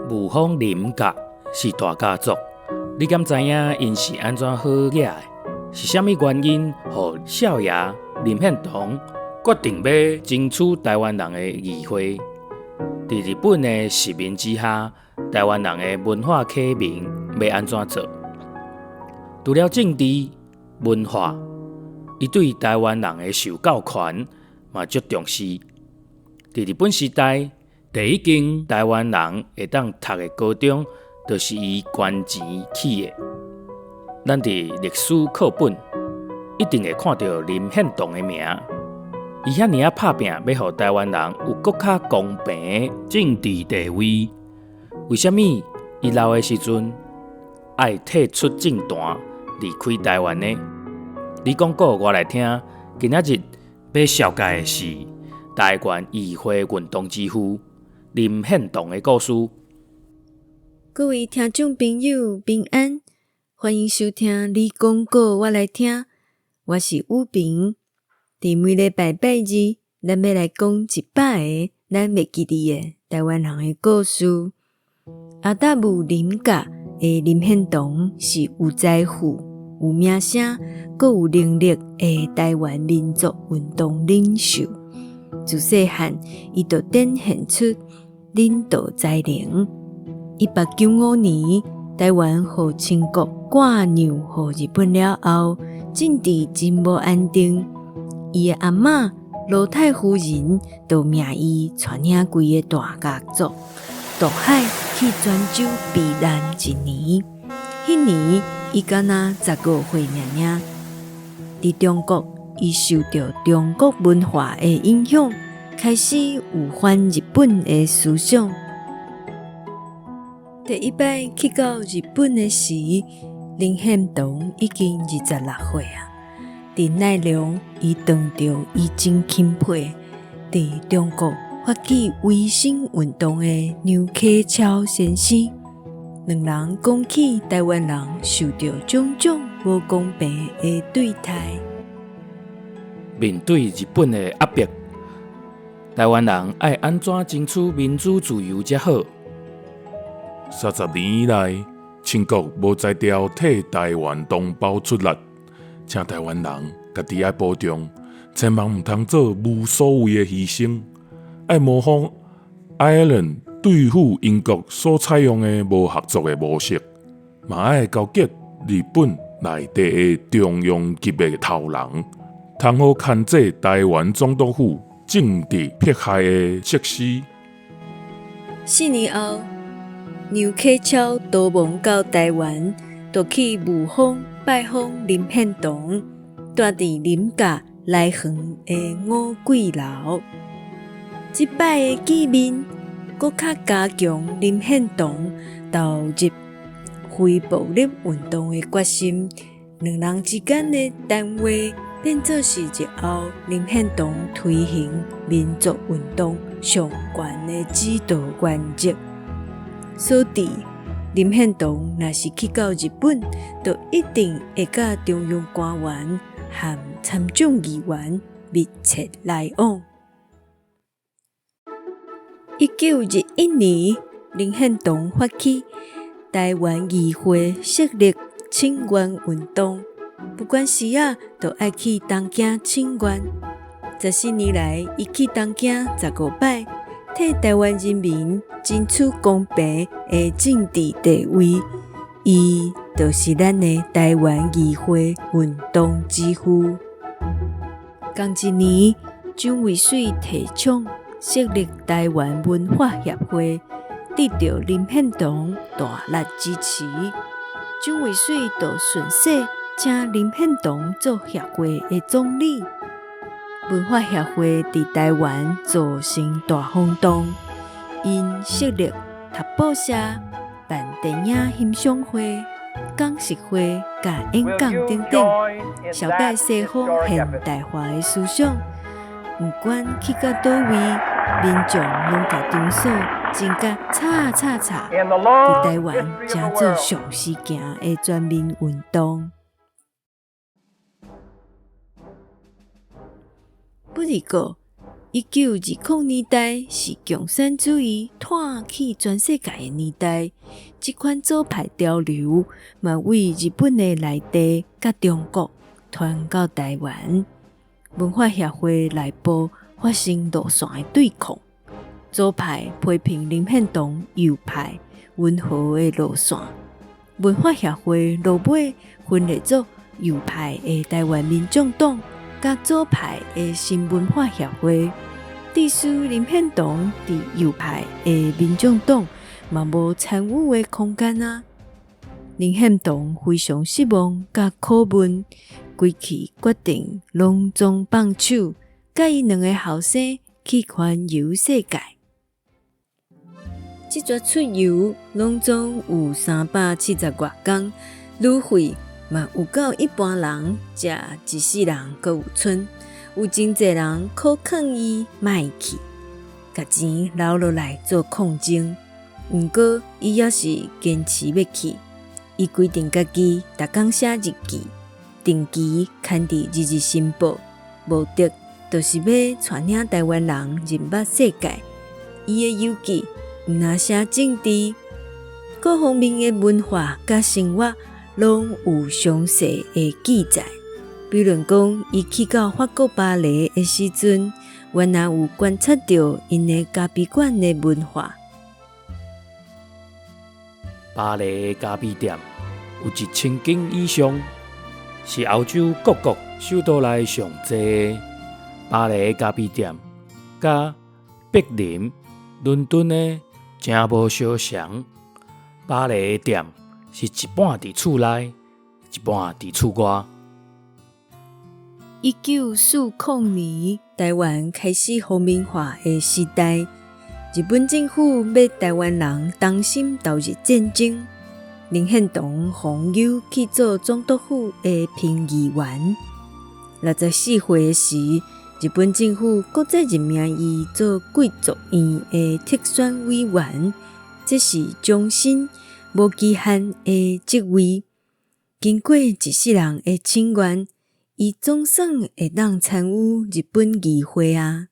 雾峰林甲是大家族，你敢知影因是安怎好惹的？是啥物原因，互少爷林献堂决定要争取台湾人的议会？伫日本的实名之下，台湾人的文化启蒙要安怎做？除了政治、文化，伊对台湾人的受教权嘛足重视。伫日本时代，第一间台湾人会当读的高中，就是以捐钱起的。咱伫历史课本一定会看到林献堂的名。伊遐尔拍拼，要互台湾人有更较公平的政治地位。为虾米伊老的时阵爱退出政坛，离开台湾呢？你讲过我来听。今仔日要绍介的是台湾议会运动之父林献堂的故事。各位听众朋友平安，欢迎收听你讲过我来听，我是武平。伫每礼拜拜日，咱要来讲100个咱袂记得的台湾人的故事。阿达姆林甲的林献堂是有财富、有名声、阁有能力的台湾民族运动领袖。自细汉，伊就展现出领导才能。1895年，台湾互清国割让互日本了后，政治真无安定。伊的阿嬷罗太夫人就命伊带领规个大家族渡海去泉州避难1年。迄年伊敢若15岁尔尔。伫中国，伊受到中国文化的影响，开始有反日本的思想。第一摆去到日本的时，林献堂已经26岁啊。伫奈良，伊当着伊真钦佩伫中国发起维新运动的牛克超先生，两人讲起台湾人受到种种无公平的对待。面对日本的压迫，台湾人爱安怎争取民主自由才好？30年以来，清国无再调替台湾同胞出力。请台湾人家己爱保重，千万毋通做无所谓的牺牲。爱模仿爱尔兰对付英国所采用的无合作的模式，嘛爱交结日本内底的中央级的头人，通好牵制台湾总督府政治迫害的设施。4年后，牛克超逃亡到台湾，就去雾峰拜访林献堂，住伫林家内园的五桂楼。即摆的见面，搁较加强林献堂投入非暴力运动的决心。两人之间的谈话变作是日后林献堂推行民族运动上悬的指导原则。所以林献堂若是去到日本，就一定会甲中央官员和参众议员密切来往。1921年，林献堂发起台湾议会设立请愿运动，不管时啊，都爱去东京请愿。14年来，伊去东京15摆，替台湾人民争取公平的政治地位。伊就是咱的台湾议会运动之父。同一年，蒋渭水提倡设立台湾文化协会，得到林献堂大力支持。蒋渭水就顺势请林献堂做协会的总理。文化协会伫台湾造成大轰动，因设立读报社、办电影欣赏会、讲习会、甲演讲等等，小解西方现代化的思想。不管去到倒位，民众拢甲场所真甲吵，伫台湾成做上时行的全民运动。不过， 1920年代是共产主义拓起全世界的年代，这款左派潮流嘛为日本的内地甲中国传到台湾，文化协会内部发生路线的对抗。左派批评林献堂右派温和的路线，文化协会落尾分裂做右派的台湾民众党甲左派的新文化协会。致使林献堂伫右派的民众党嘛无参与的空间啊！林献堂非常失望甲苦闷，规气决定隆重放手，甲伊两个后生去环游世界。这撮出游拢总有370外天，旅费嘛有够一般人食一世人阁有剩。有真侪人靠劝伊莫去，甲钱留落来做抗争。毋过伊还是坚持要去。伊规定家己逐工写日记，定期刊伫《日日新报》，目的就是要传领台湾人认捌世界。伊的游记毋若写政治，各方面的文化甲生活拢有详细的记载。比如讲，伊去到法国巴黎的时阵，原来有观察到因的咖啡馆的文化。巴黎的咖啡店有1000间以上，是欧洲各国首都内上济。巴黎的咖啡店甲柏林、伦敦的真无相像。巴黎的店是一半伫厝内，一半伫厝外。1940年，台湾开始皇民化的时代，日本政府要台湾人当心投入战争。林献堂访友去做总督府的评议员。64岁时，日本政府搁再任命伊做贵族院的特选委员，这是终身无期限的职位。经过一世人的请愿，伊总算会当参与日本议会啊！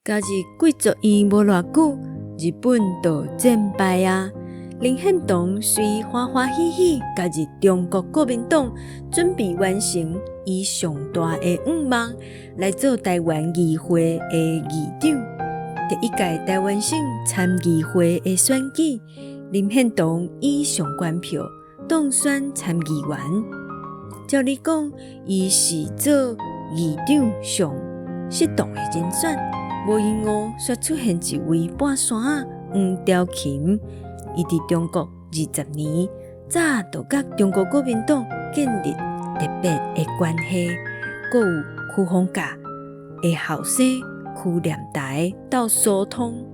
加入贵族院无偌久，日本就战败啊！林献堂虽欢欢喜喜加入中国国民党，准备完成伊上大的愿望，来做台湾议会的议长。第一届台湾省参议会的选举，林献堂以上悬票当选参议员。照理讲，伊是做议长上适当的人选，无因误却出现一位半山仔黄兆琴。伊伫中国20年，早就甲中国国民党建立特别的关系，阁有区逢甲的后生区念台斗疏通。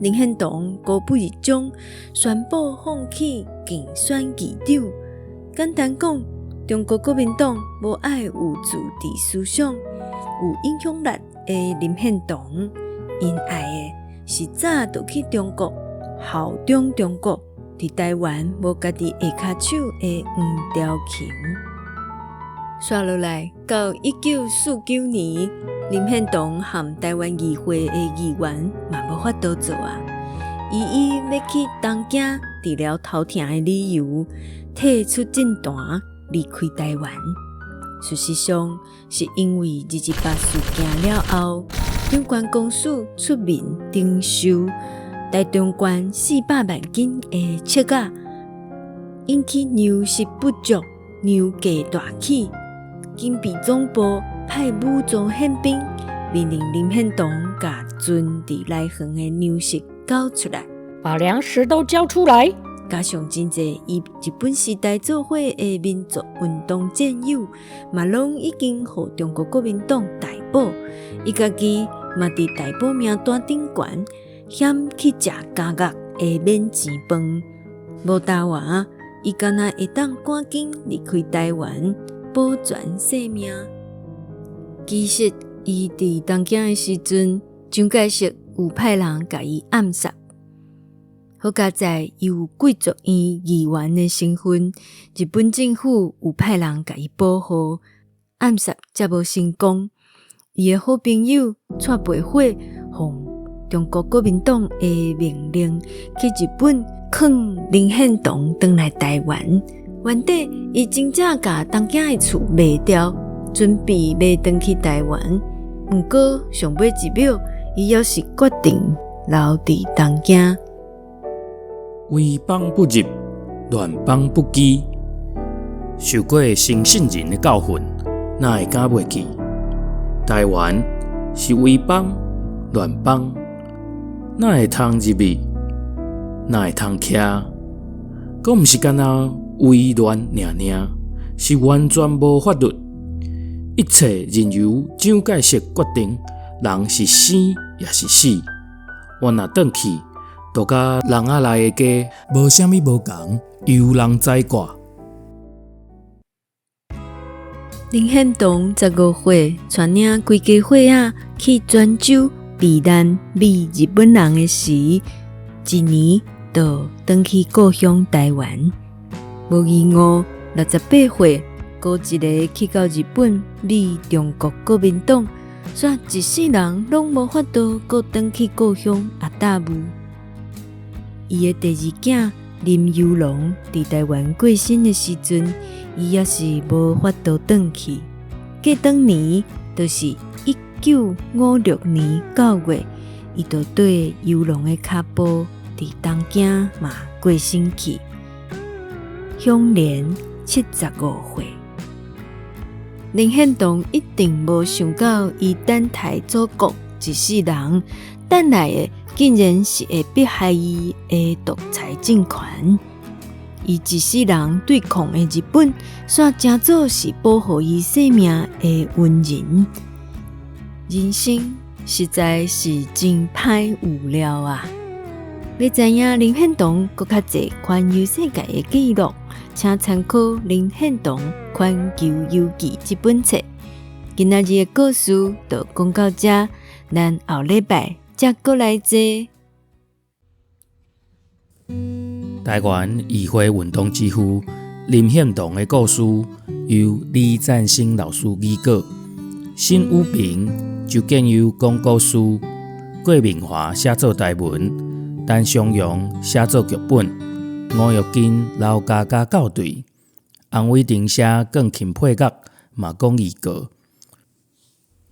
林献堂高不一中，宣布放弃竞选议长。简单讲，中国国民党无爱有自治思想、有影响力的林献堂，因爱的是早就去中国效忠中国，伫台湾无家己下骹手的黄兆琴。刷落来，到1949年，林献堂和台湾议会的议员嘛无法度做啊，伊以要去东京治疗头痛的理由，退出政坛，离开台湾。事实上，是因为228事件了后，中关公署出面征收台中县400万斤的切仔，引起粮食不足、粮价大起。警备总部派武装宪兵，命令林献堂把存伫内横的粮食交出来，把粮食都交出来。加上真侪以日本时代做伙的民族运动战友，嘛拢已经互中国国民党逮捕，伊家己嘛伫逮捕名单顶悬，险去食加额的免钱饭。无大话，伊敢若会当赶紧离开台湾，保全性命。其实，伊伫东京的时阵，蒋介石有派人甲伊暗杀。好佳在伊有贵族院议员的身份，日本政府有派人甲伊保护，暗杀才无成功。伊的好朋友蔡培火奉中国国民党的命令去日本放林献堂回来台湾。原底伊真正甲东囝的厝卖掉，准备买回去台湾。毋过上尾一秒，伊还是决定留伫东囝。威邦不入，乱邦不羁。受过生信人的教训，哪会敢袂记？台湾是威邦乱邦，哪会通入去？哪会通徛？佫毋是干那威乱尔尔，是完全无法律。一切任由蒋介石决定，人是生也是死。我若转去，就甲人仔内的家无啥物无共，由人宰割。林献堂15岁，带领规家伙仔去泉州避难，美日本人的时，一年就回去故乡台湾。无意外，68岁，高一个去到日本美中国国民党，煞一世人拢无法度再回去故乡阿大母。伊的第二囝林游龙伫台湾过身的时阵，伊也是无法度回去。过当年，就是1956年9月，伊就对游龙的脚步伫东京嘛过身去，享年75岁。林献堂一定无想到，伊等待祖国一世人，等来的竟然是会迫害伊的独裁政权。伊一世人对抗的日本，煞真做是保护伊性命的恩人。人生实在是真歹有聊啊！要知影林献堂搁较侪环游世界的记录，请参考《林献堂环球游记》这本册。今仔日的故事就讲到这，咱后礼拜再过来坐。台湾议会运动之父林献堂的故事，由李占兴老师拟稿，辛武平、周建友讲故事，郭明华写作台文，陈湘阳写作剧本，吴玉金、刘家家校对，洪伟霆写钢琴配乐，嘛讲预告。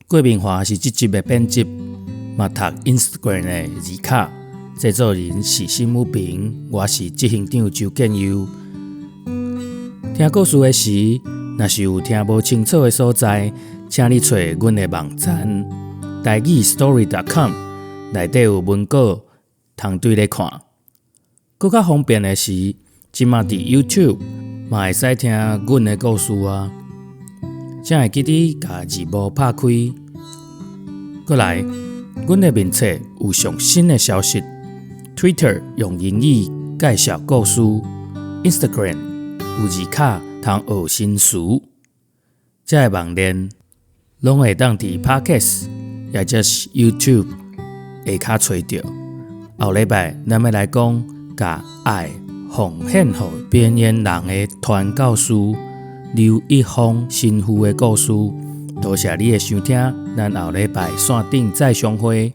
郭明华是这集的编辑，嘛读 Instagram 的字卡。制作人是辛武平，我是执行长周建友。听故事的时，若是有听无清楚的所在，请你找阮的网站台语 story.com， 内底有文稿通对咧看。更较方便的是，即马伫 YouTube 嘛会使听阮的故事啊。才会记得甲字幕拍开。过来，阮的面册有上新的消息。Twitter 用英语介绍故事 ，Instagram 有字卡通学新词，这个网链拢会当伫 Podcast 也就是 YouTube 下骹找到。后礼拜咱要来讲甲爱奉献予边缘人的传教士刘一峰神父的故事。多谢你的收听，咱后礼拜线顶再相会。